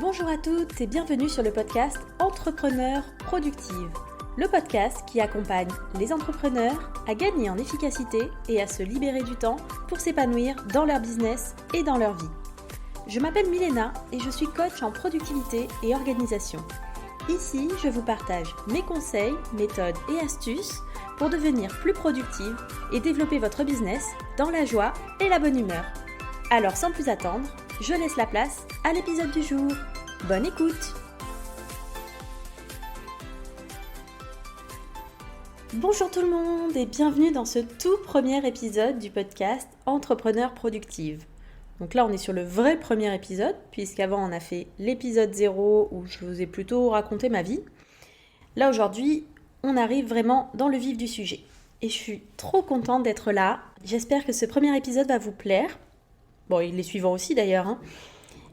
Bonjour à toutes et bienvenue sur le podcast Entrepreneurs Productives, le podcast qui accompagne les entrepreneurs à gagner en efficacité et à se libérer du temps pour s'épanouir dans leur business et dans leur vie. Je m'appelle Milena et je suis coach en productivité et organisation. Ici, je vous partage mes conseils, méthodes et astuces pour devenir plus productive et développer votre business dans la joie et la bonne humeur. Alors sans plus attendre, je laisse la place à l'épisode du jour. Bonne écoute! Bonjour tout le monde et bienvenue dans ce tout premier épisode du podcast Entrepreneurs Productives. Donc là on est sur le vrai premier épisode, puisqu'avant on a fait l'épisode 0 où je vous ai plutôt raconté ma vie. Là aujourd'hui on arrive vraiment dans le vif du sujet. Et je suis trop contente d'être là. J'espère que ce premier épisode va vous plaire. Bon, et les suivants aussi d'ailleurs.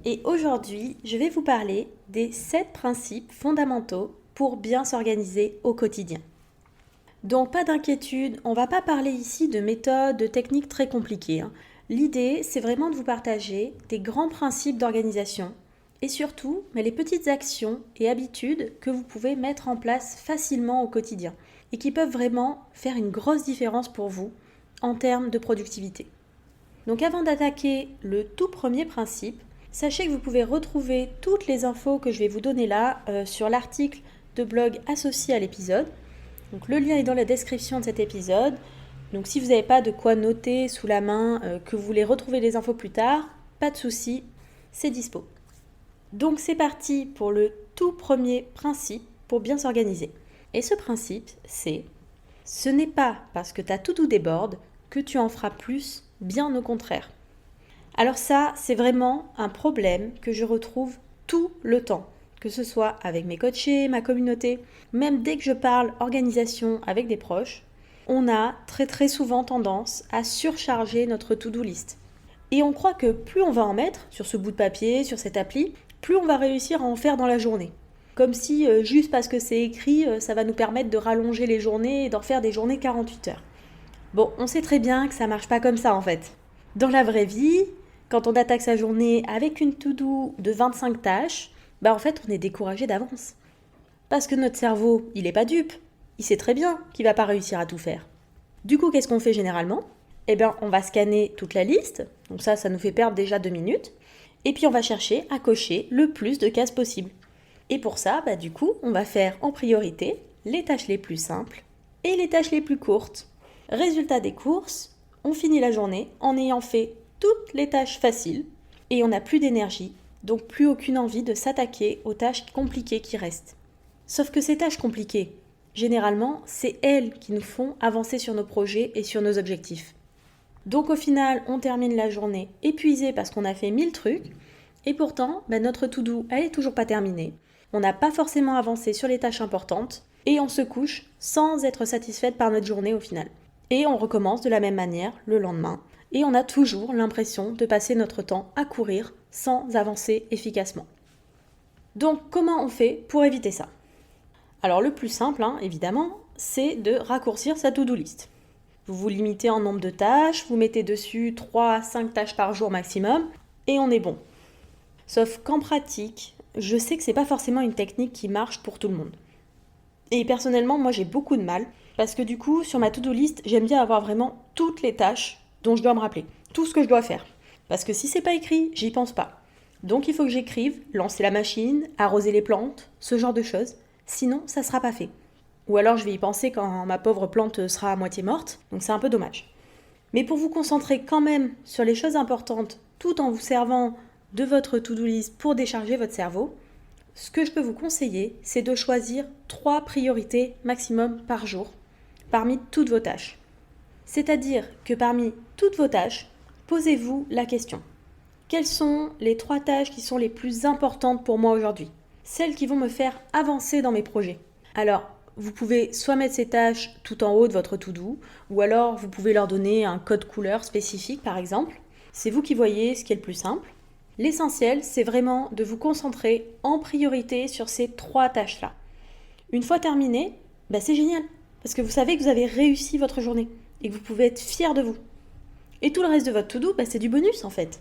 Et aujourd'hui, je vais vous parler des 7 principes fondamentaux pour bien s'organiser au quotidien. Donc pas d'inquiétude, on ne va pas parler ici de méthodes, de techniques très compliquées. L'idée, c'est vraiment de vous partager des grands principes d'organisation et surtout les petites actions et habitudes que vous pouvez mettre en place facilement au quotidien et qui peuvent vraiment faire une grosse différence pour vous en termes de productivité. Donc avant d'attaquer le tout premier principe, sachez que vous pouvez retrouver toutes les infos que je vais vous donner là sur l'article de blog associé à l'épisode. Donc le lien est dans la description de cet épisode. Donc si vous n'avez pas de quoi noter sous la main, que vous voulez retrouver les infos plus tard, pas de souci, c'est dispo. Donc c'est parti pour le tout premier principe pour bien s'organiser. Et ce principe, c'est « Ce n'est pas parce que ta to-do déborde que tu en feras plus, bien au contraire ». Alors ça, c'est vraiment un problème que je retrouve tout le temps, que ce soit avec mes coachés, ma communauté, même dès que je parle organisation avec des proches, on a très souvent tendance à surcharger notre to-do list. Et on croit que plus on va en mettre sur ce bout de papier, sur cette appli, plus on va réussir à en faire dans la journée. Comme si juste parce que c'est écrit, ça va nous permettre de rallonger les journées et d'en faire des journées 48 heures. Bon, on sait très bien que ça marche pas comme ça en fait. Dans la vraie vie, quand on attaque sa journée avec une to-do de 25 tâches, en fait on est découragé d'avance. Parce que notre cerveau, il est pas dupe. Il sait très bien qu'il va pas réussir à tout faire. Du coup, qu'est-ce qu'on fait généralement ? On va scanner toute la liste. Donc ça nous fait perdre déjà 2 minutes. Et puis on va chercher à cocher le plus de cases possible. Et pour ça, du coup, on va faire en priorité les tâches les plus simples et les tâches les plus courtes. Résultat des courses, on finit la journée en ayant fait toutes les tâches faciles et on n'a plus d'énergie, donc plus aucune envie de s'attaquer aux tâches compliquées qui restent. Sauf que ces tâches compliquées, généralement, c'est elles qui nous font avancer sur nos projets et sur nos objectifs. Donc au final, on termine la journée épuisé parce qu'on a fait 1000 trucs et pourtant, notre to-do, elle est toujours pas terminée. On n'a pas forcément avancé sur les tâches importantes et on se couche sans être satisfaite par notre journée au final. Et on recommence de la même manière le lendemain. Et on a toujours l'impression de passer notre temps à courir sans avancer efficacement. Donc comment on fait pour éviter ça ? Alors le plus simple, évidemment, c'est de raccourcir sa to-do list. Vous vous limitez en nombre de tâches, vous mettez dessus 3 à 5 tâches par jour maximum, et on est bon. Sauf qu'en pratique, je sais que c'est pas forcément une technique qui marche pour tout le monde. Et personnellement, moi j'ai beaucoup de mal, parce que du coup, sur ma to-do list, j'aime bien avoir vraiment toutes les tâches dont je dois me rappeler, tout ce que je dois faire. Parce que si c'est pas écrit, j'y pense pas. Donc il faut que j'écrive, lancer la machine, arroser les plantes, ce genre de choses. Sinon, ça sera pas fait. Ou alors je vais y penser quand ma pauvre plante sera à moitié morte, donc c'est un peu dommage. Mais pour vous concentrer quand même sur les choses importantes, tout en vous servant de votre to-do list pour décharger votre cerveau, ce que je peux vous conseiller, c'est de choisir 3 priorités maximum par jour, parmi toutes vos tâches. C'est-à-dire que parmi toutes vos tâches, posez-vous la question. Quelles sont les 3 tâches qui sont les plus importantes pour moi aujourd'hui ? Celles qui vont me faire avancer dans mes projets. Alors, vous pouvez soit mettre ces tâches tout en haut de votre to-do, ou alors vous pouvez leur donner un code couleur spécifique par exemple. C'est vous qui voyez ce qui est le plus simple. L'essentiel, c'est vraiment de vous concentrer en priorité sur ces 3 tâches-là. Une fois terminé, c'est génial, parce que vous savez que vous avez réussi votre journée et que vous pouvez être fier de vous. Et tout le reste de votre to-do, c'est du bonus en fait.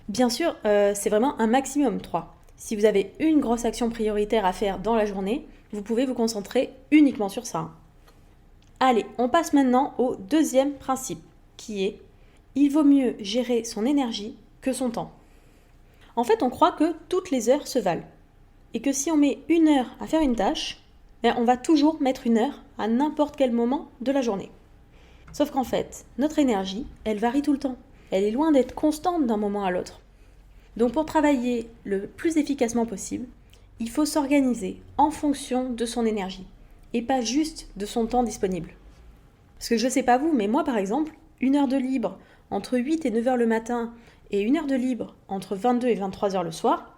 Bien sûr, c'est vraiment un maximum 3. Si vous avez une grosse action prioritaire à faire dans la journée, vous pouvez vous concentrer uniquement sur ça. Allez, on passe maintenant au deuxième principe, qui est « il vaut mieux gérer son énergie que son temps ». En fait, on croit que toutes les heures se valent, et que si on met 1 heure à faire une tâche, on va toujours mettre 1 heure à n'importe quel moment de la journée. Sauf qu'en fait, notre énergie, elle varie tout le temps. Elle est loin d'être constante d'un moment à l'autre. Donc pour travailler le plus efficacement possible, il faut s'organiser en fonction de son énergie et pas juste de son temps disponible. Parce que je ne sais pas vous, mais moi par exemple, 1 heure de libre entre 8 et 9 heures le matin et 1 heure de libre entre 22 et 23 heures le soir,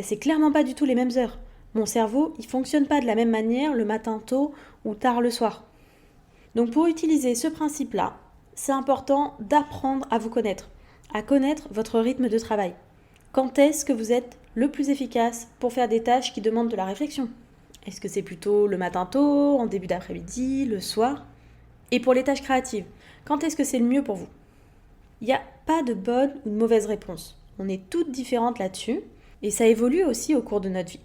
c'est clairement pas du tout les mêmes heures. Mon cerveau, il fonctionne pas de la même manière le matin tôt ou tard le soir. Donc pour utiliser ce principe-là, c'est important d'apprendre à vous connaître, à connaître votre rythme de travail. Quand est-ce que vous êtes le plus efficace pour faire des tâches qui demandent de la réflexion ? Est-ce que c'est plutôt le matin tôt, en début d'après-midi, le soir ? Et pour les tâches créatives, quand est-ce que c'est le mieux pour vous ? Il n'y a pas de bonne ou de mauvaise réponse. On est toutes différentes là-dessus et ça évolue aussi au cours de notre vie.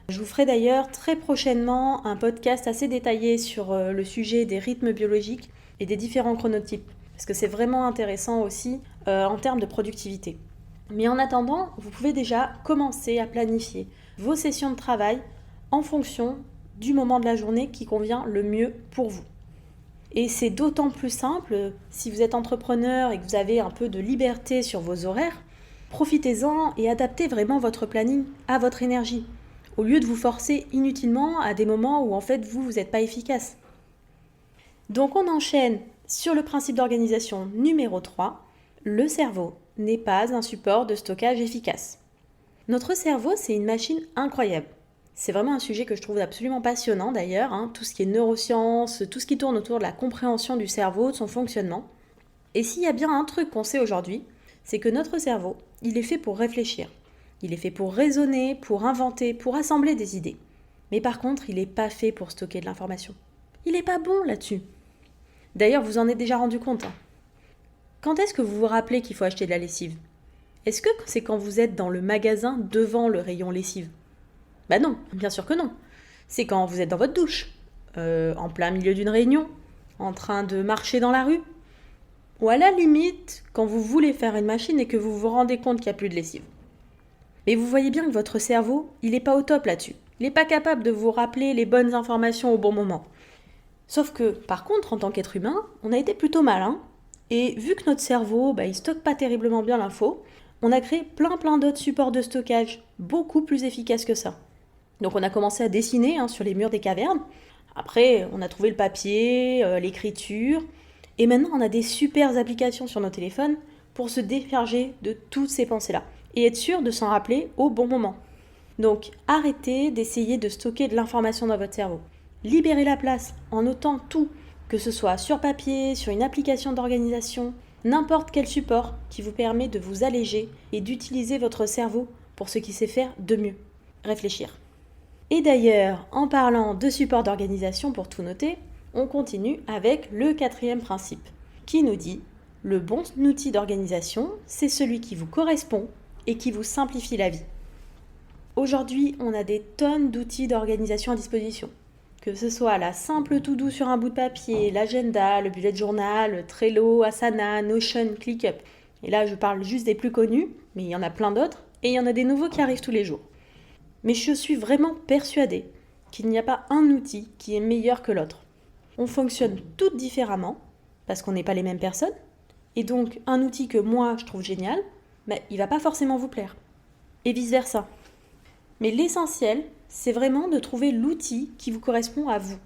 Je vous ferai d'ailleurs très prochainement un podcast assez détaillé sur le sujet des rythmes biologiques et des différents chronotypes, parce que c'est vraiment intéressant aussi en termes de productivité. Mais en attendant, vous pouvez déjà commencer à planifier vos sessions de travail en fonction du moment de la journée qui convient le mieux pour vous. Et c'est d'autant plus simple si vous êtes entrepreneur et que vous avez un peu de liberté sur vos horaires. Profitez-en et adaptez vraiment votre planning à votre énergie, au lieu de vous forcer inutilement à des moments où en fait vous n'êtes pas efficace. Donc on enchaîne sur le principe d'organisation numéro 3, le cerveau n'est pas un support de stockage efficace. Notre cerveau, c'est une machine incroyable. C'est vraiment un sujet que je trouve absolument passionnant d'ailleurs, tout ce qui est neurosciences, tout ce qui tourne autour de la compréhension du cerveau, de son fonctionnement. Et s'il y a bien un truc qu'on sait aujourd'hui, c'est que notre cerveau, il est fait pour réfléchir. Il est fait pour raisonner, pour inventer, pour assembler des idées. Mais par contre, il n'est pas fait pour stocker de l'information. Il n'est pas bon là-dessus. D'ailleurs, vous en êtes déjà rendu compte. Quand est-ce que vous vous rappelez qu'il faut acheter de la lessive ? Est-ce que c'est quand vous êtes dans le magasin devant le rayon lessive ? Non, bien sûr que non. C'est quand vous êtes dans votre douche, en plein milieu d'une réunion, en train de marcher dans la rue. Ou à la limite, quand vous voulez faire une machine et que vous vous rendez compte qu'il n'y a plus de lessive. Mais vous voyez bien que votre cerveau, il n'est pas au top là-dessus. Il n'est pas capable de vous rappeler les bonnes informations au bon moment. Sauf que, par contre, en tant qu'être humain, on a été plutôt malin. Et vu que notre cerveau, il stocke pas terriblement bien l'info, on a créé plein d'autres supports de stockage, beaucoup plus efficaces que ça. Donc on a commencé à dessiner sur les murs des cavernes. Après, on a trouvé le papier, l'écriture. Et maintenant, on a des super applications sur nos téléphones pour se décharger de toutes ces pensées-là. Et être sûr de s'en rappeler au bon moment. Donc arrêtez d'essayer de stocker de l'information dans votre cerveau. Libérez la place en notant tout, que ce soit sur papier, sur une application d'organisation, n'importe quel support qui vous permet de vous alléger et d'utiliser votre cerveau pour ce qu'il sait faire de mieux, réfléchir. Et d'ailleurs, en parlant de support d'organisation pour tout noter, on continue avec le 4e principe, qui nous dit « Le bon outil d'organisation, c'est celui qui vous correspond et qui vous simplifie la vie ». Aujourd'hui, on a des tonnes d'outils d'organisation à disposition. Que ce soit la simple to-do sur un bout de papier, l'agenda, le bullet journal, Trello, Asana, Notion, ClickUp. Et là, je parle juste des plus connus, mais il y en a plein d'autres, et il y en a des nouveaux qui arrivent tous les jours. Mais je suis vraiment persuadée qu'il n'y a pas un outil qui est meilleur que l'autre. On fonctionne toutes différemment, parce qu'on n'est pas les mêmes personnes, et donc un outil que moi je trouve génial, il ne va pas forcément vous plaire. Et vice-versa. Mais l'essentiel, c'est vraiment de trouver l'outil qui vous correspond à vous.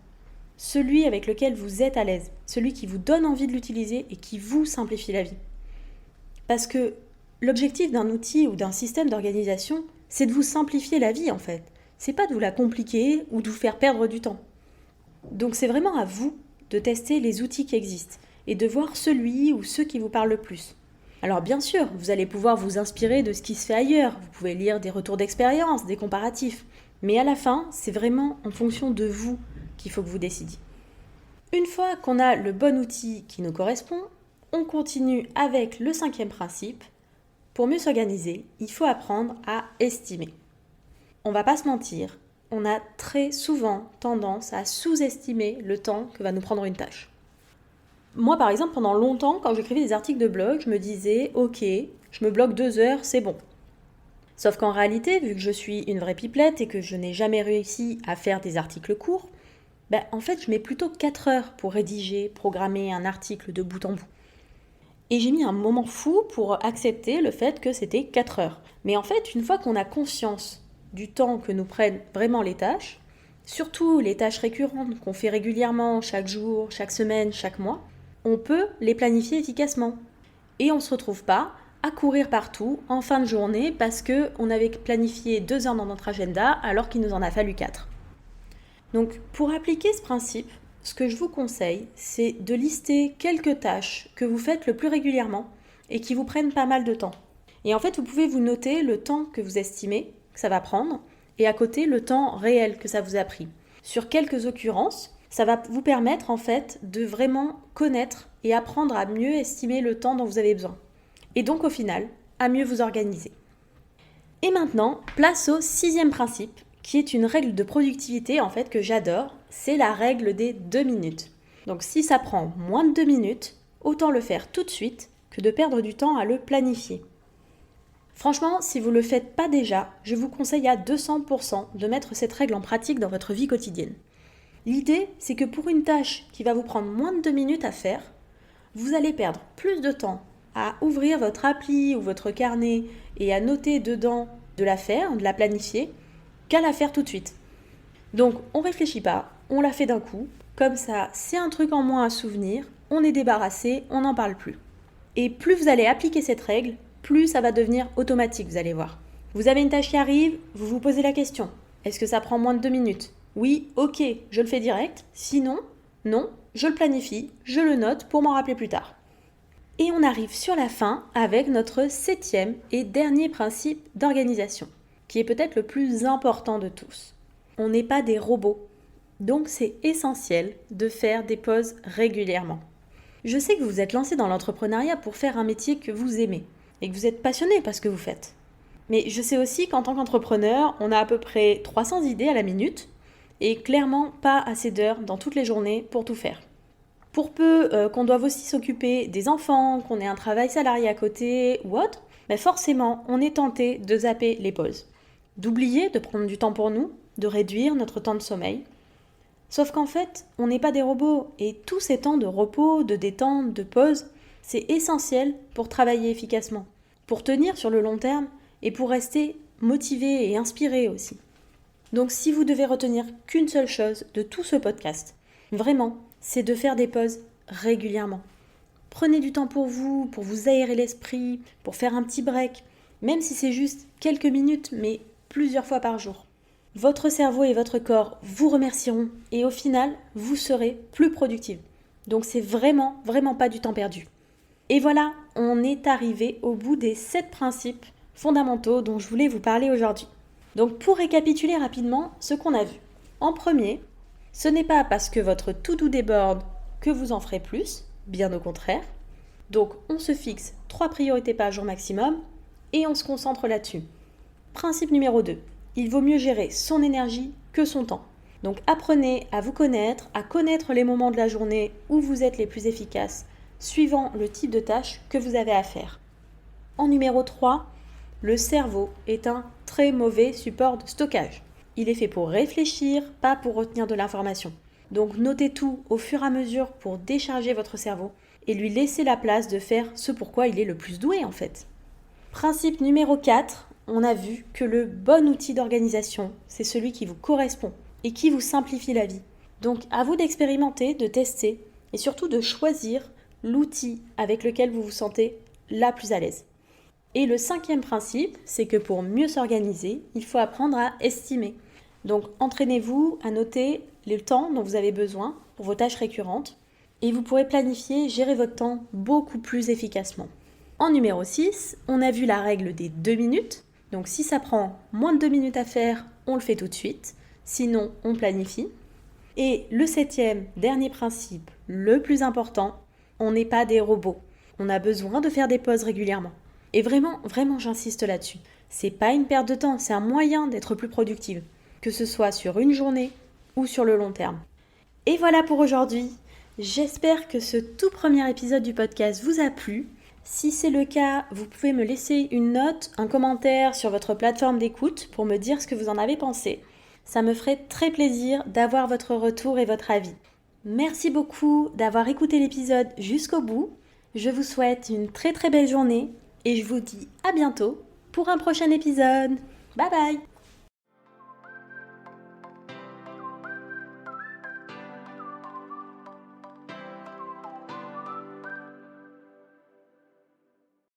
Celui avec lequel vous êtes à l'aise, celui qui vous donne envie de l'utiliser et qui vous simplifie la vie. Parce que l'objectif d'un outil ou d'un système d'organisation, c'est de vous simplifier la vie en fait. C'est pas de vous la compliquer ou de vous faire perdre du temps. Donc c'est vraiment à vous de tester les outils qui existent et de voir celui ou ceux qui vous parlent le plus. Alors bien sûr, vous allez pouvoir vous inspirer de ce qui se fait ailleurs. Vous pouvez lire des retours d'expérience, des comparatifs. Mais à la fin, c'est vraiment en fonction de vous qu'il faut que vous décidiez. Une fois qu'on a le bon outil qui nous correspond, on continue avec le 5e principe. Pour mieux s'organiser, il faut apprendre à estimer. on va pas se mentir, on a très souvent tendance à sous-estimer le temps que va nous prendre une tâche. Moi, par exemple, pendant longtemps, quand j'écrivais des articles de blog, je me disais « Ok, je me bloque 2 heures, c'est bon ». Sauf qu'en réalité, vu que je suis une vraie pipelette et que je n'ai jamais réussi à faire des articles courts, en fait, je mets plutôt 4 heures pour rédiger, programmer un article de bout en bout. Et j'ai mis un moment fou pour accepter le fait que c'était 4 heures. Mais en fait, une fois qu'on a conscience du temps que nous prennent vraiment les tâches, surtout les tâches récurrentes qu'on fait régulièrement, chaque jour, chaque semaine, chaque mois, on peut les planifier efficacement. Et on ne se retrouve pas à courir partout en fin de journée parce qu'on avait planifié 2 heures dans notre agenda alors qu'il nous en a fallu 4. Donc pour appliquer ce principe, ce que je vous conseille, c'est de lister quelques tâches que vous faites le plus régulièrement et qui vous prennent pas mal de temps. Et en fait, vous pouvez vous noter le temps que vous estimez que ça va prendre et à côté le temps réel que ça vous a pris. Sur quelques occurrences, ça va vous permettre en fait de vraiment connaître et apprendre à mieux estimer le temps dont vous avez besoin. Et donc au final, à mieux vous organiser. Et maintenant, place au 6e principe, qui est une règle de productivité en fait que j'adore, c'est la règle des 2 minutes. Donc si ça prend moins de 2 minutes, autant le faire tout de suite que de perdre du temps à le planifier. Franchement, si vous ne le faites pas déjà, je vous conseille à 200% de mettre cette règle en pratique dans votre vie quotidienne. L'idée, c'est que pour une tâche qui va vous prendre moins de 2 minutes à faire, vous allez perdre plus de temps à ouvrir votre appli ou votre carnet et à noter dedans de la faire, de la planifier, qu'à la faire tout de suite. Donc on ne réfléchit pas, on la fait d'un coup, comme ça c'est un truc en moins à souvenir, on est débarrassé, on n'en parle plus. Et plus vous allez appliquer cette règle, plus ça va devenir automatique, vous allez voir. Vous avez une tâche qui arrive, vous vous posez la question, est-ce que ça prend moins de 2 minutes ? Oui, ok, je le fais direct, sinon, non, je le planifie, je le note pour m'en rappeler plus tard. Et on arrive sur la fin avec notre 7e et dernier principe d'organisation, qui est peut-être le plus important de tous. On n'est pas des robots, donc c'est essentiel de faire des pauses régulièrement. Je sais que vous êtes lancé dans l'entrepreneuriat pour faire un métier que vous aimez et que vous êtes passionné par ce que vous faites. Mais je sais aussi qu'en tant qu'entrepreneur, on a à peu près 300 idées à la minute et clairement pas assez d'heures dans toutes les journées pour tout faire. Pour peu qu'on doive aussi s'occuper des enfants, qu'on ait un travail salarié à côté ou autre, forcément on est tenté de zapper les pauses. D'oublier de prendre du temps pour nous, de réduire notre temps de sommeil. Sauf qu'en fait, on n'est pas des robots et tous ces temps de repos, de détente, de pause, c'est essentiel pour travailler efficacement, pour tenir sur le long terme et pour rester motivé et inspiré aussi. Donc si vous devez retenir qu'une seule chose de tout ce podcast, vraiment, c'est de faire des pauses régulièrement. Prenez du temps pour vous aérer l'esprit, pour faire un petit break, même si c'est juste quelques minutes, mais plusieurs fois par jour. Votre cerveau et votre corps vous remercieront et au final, vous serez plus productif. Donc c'est vraiment pas du temps perdu. Et voilà, on est arrivé au bout des 7 principes fondamentaux dont je voulais vous parler aujourd'hui. Donc pour récapituler rapidement ce qu'on a vu. En premier, ce n'est pas parce que votre to-do déborde que vous en ferez plus, bien au contraire. Donc on se fixe 3 priorités par jour maximum et on se concentre là-dessus. Principe numéro 2, il vaut mieux gérer son énergie que son temps. Donc apprenez à vous connaître, à connaître les moments de la journée où vous êtes les plus efficaces, suivant le type de tâche que vous avez à faire. En numéro 3, le cerveau est un très mauvais support de stockage. Il est fait pour réfléchir, pas pour retenir de l'information. Donc notez tout au fur et à mesure pour décharger votre cerveau et lui laisser la place de faire ce pourquoi il est le plus doué en fait. Principe numéro 4, on a vu que le bon outil d'organisation, c'est celui qui vous correspond et qui vous simplifie la vie. Donc à vous d'expérimenter, de tester et surtout de choisir l'outil avec lequel vous vous sentez la plus à l'aise. Et le 5e principe, c'est que pour mieux s'organiser, il faut apprendre à estimer. Donc entraînez-vous à noter le temps dont vous avez besoin pour vos tâches récurrentes et vous pourrez planifier et gérer votre temps beaucoup plus efficacement. En numéro 6, on a vu la règle des 2 minutes. Donc si ça prend moins de 2 minutes à faire, on le fait tout de suite. Sinon, on planifie. Et le 7e, dernier principe, le plus important, on n'est pas des robots. On a besoin de faire des pauses régulièrement. Et vraiment, vraiment, j'insiste là-dessus. C'est pas une perte de temps, c'est un moyen d'être plus productive, que ce soit sur une journée ou sur le long terme. Et voilà pour aujourd'hui. J'espère que ce tout premier épisode du podcast vous a plu. Si c'est le cas, vous pouvez me laisser une note, un commentaire sur votre plateforme d'écoute pour me dire ce que vous en avez pensé. Ça me ferait très plaisir d'avoir votre retour et votre avis. Merci beaucoup d'avoir écouté l'épisode jusqu'au bout. Je vous souhaite une très très belle journée et je vous dis à bientôt pour un prochain épisode. Bye bye!